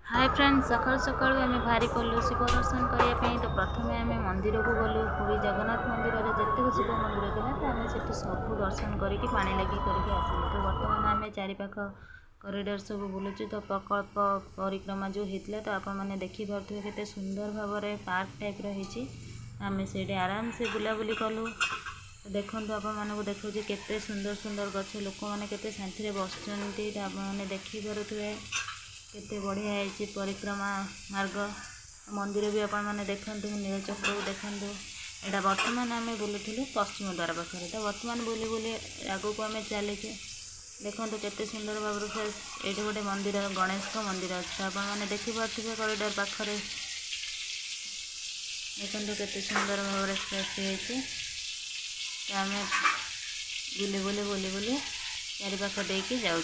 Hi friends, सकाल सकाल आम बाहरी पड़ू शिव दर्शन करने। तो प्रथम आम मंदिर को गलु पूरी जगन्नाथ मंदिर में जिते शिव मंदिर था तो आम से सब दर्शन करके पानी लगी करके आसिलु। तो बर्तमान आम चारिपाख कॉरिडोर सब बुलूँ। तो प्रकल्प परिक्रमा जो होता तो आप देखिपे केते सुंदर भाव में पार्क टाइप रही। आम से आराम से बुलाबुली कलु। देखो आप देखो केते सुंदर सुंदर गछ, लोक मैंने केते शांति बसुँच। आप देखिपे केते बढ़िया है परिक्रमा मार्ग। मंदिर भी आपने देखूँ नीलचक्र को देखूँ। यहाँ बर्तमान आम बुलूलु पश्चिम द्वार पाखे। तो बर्तमान बुली बुली आगू को आम चलीचे। देखो केते सुंदर भाव ये गोटे मंदिर गणेश का मंदिर अच्छे आपने देखिपे कॉरिडोर पाखे। देखो केते सुंदर भाव में होती। तो आम बुली बुली बुली बुली चारिपाख देकी जाऊँ।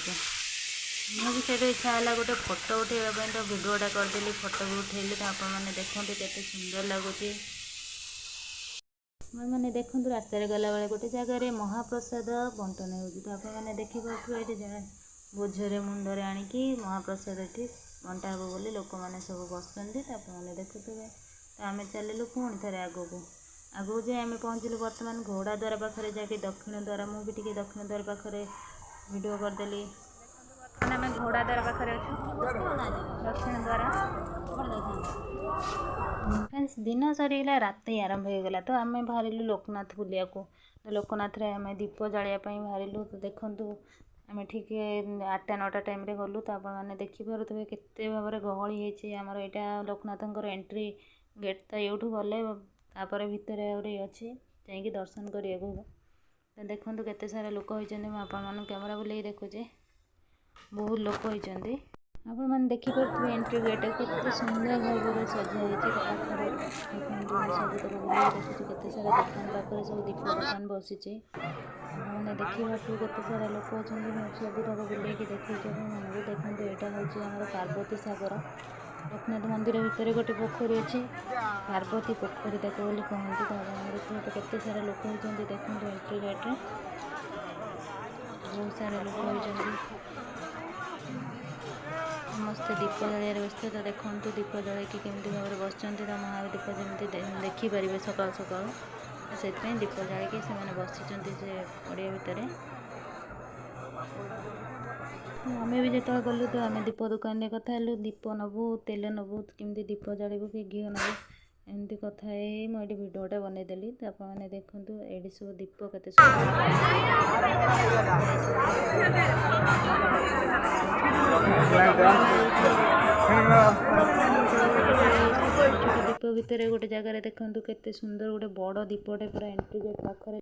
मुझे से इच्छा है गोटे फोटो उठाइबा तो भिडियोटा करदेली। फोटो भी उठेली। तो आपने देखते केते सुंदर लगुच। मैंने देखूँ रास्त गला बेले गोटे जगार महाप्रसाद बंटन हो। तो आपने देखिपे ये जड़े बोझरे मुंडे आणिकी महाप्रसाद ये बंटा हे बोली लोक मैंने सब बसुँच। तो आपने देखुए। तो आम चलू पुणी थे आगू आगू जाए आम पहुँचलु बर्तमान घोड़ा द्वार पाखे जाकि दक्षिण द्वार। मुझे दक्षिण द्वार पाखे वीडियो करदेली। आम घोड़ा द्वार पाखे दक्षिण द्वार फ्रेंड्स दिन सरीगला रात आरंभ हो गला। तो आम बाहर लोकनाथ बुलिया को। तो लोकनाथ आम दीप जावाई बाहर। तो देखूँ आम ठीक 8टा 9टा टाइम गलु। तो आपने देखिपे केते भाव में गहली होती। आमर यहाँ लोकनाथ एंट्री गेट। तो यूँ गले तापर भितर अच्छी जा दर्शन करने को। तो देखूँ केते सारा लोक होती। मुझे कैमेरा बुले देखुचे बहुत लोक होती। आपण मैंने देखिपे एंट्री गेट केते सुंदर भाव में सजाई पाखे। देखो सब तक बुले देखुचे केते सारा दुकान पाखे सब दीप दुकान बसी। मैंने देखा केते सारा लोक अच्छा सब तक बुले देखुचे। देखते यहाँ हूँ पार्वती सागर। लोकनाथ मंदिर भितर गोटे पोखरी अच्छी पार्वती पोखरी तक बोली कहते। तो देखते केते सारा लोक होती। देखते एंट्री गेट रे बहुत सारा लोक होती। समस्ते दीप जलिया व्यस्त। तो देखो दीप जलैकी केमती भाव में बस। तो महादीप जमी देखिपारे सकाल सकाल से दीप जलैकी से बसी से पड़िया भितर। आम भी जो गलु तो आम दीप दुकान कथा दीप नबू तेल नबू केमती दीप जलू कि घी नबू एमती कथा मुझे भिडियोटा बनईदेली। तो आपने देखूँ ये सब दीप के दीप भितर गोटे जगार देखूँ केते सुंदर गोटे बड़ दीपटे पूरा एंट्री गेट पाखे।